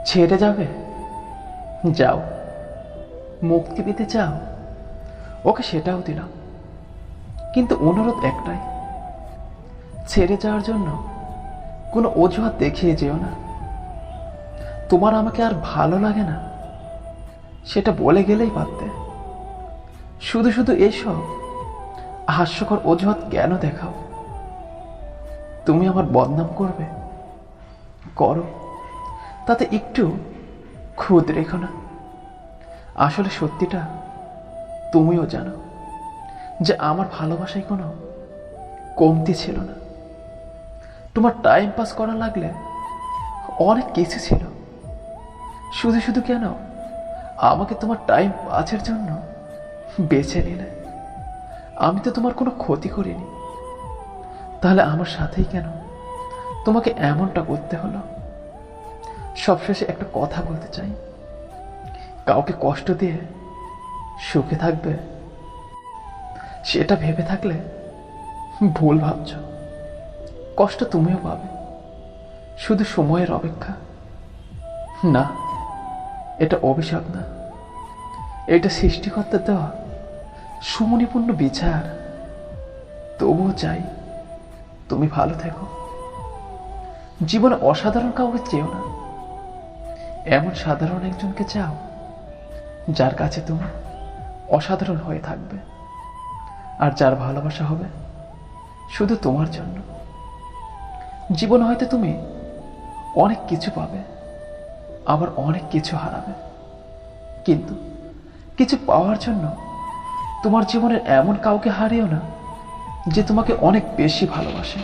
ছেড়ে যাবে? যাও। মুক্তি পেতে চাও? ওকে সেটাও দিলাম, কিন্তু অনুরোধ একটাই, ছেড়ে যাওয়ার জন্য কোনো অজুহাত দেখিয়ে যেও না। তোমার আমাকে আর ভালো লাগে না সেটা বলে গেলেই পারতে। শুধু শুধু এইসব হাস্যকর অজুহাত কেন দেখাও? তুমি আমার বদনাম করবে, করো, তাতে একটু খুদ রেখো না। আসলে সত্যিটা তুমিও জানো যে আমার ভালোবাসায় কোনো কমতি ছিল না। তোমার টাইম পাস করা লাগলে অনেক কিছু ছিল, শুধু শুধু কেন আমাকে তোমার টাইম পাসের জন্য বেছে নিলে? আমি তো তোমার কোনো ক্ষতি করিনি, তাহলে আমার সাথেই কেন তোমাকে এমনটা করতে হলো? সবশেষে একটা কথা বলতে চাই, কাউকে কষ্ট দিয়ে সুখে থাকবে সেটা ভেবে থাকলে ভুল ভাবছ। কষ্ট তুমিও পাবে, শুধু সময়ের অপেক্ষা। না, এটা অভিশাপ না, এটা সৃষ্টিকর্তার দেওয়া সুমনিপূর্ণ বিচার। তবুও চাই তুমি ভালো থেকো। জীবনে অসাধারণ কাউকে চেও না, এমন সাধারণ একজনকে চাও যার কাছে তুমি অসাধারণ হয়ে থাকবে, আর যার ভালোবাসা হবে শুধু তোমার জন্য। জীবনে হয়তো তুমি অনেক কিছু পাবে, আবার অনেক কিছু হারাবে, কিন্তু কিছু পাওয়ার জন্য তোমার জীবনের এমন কাউকে হারিও না যে তোমাকে অনেক বেশি ভালোবাসে।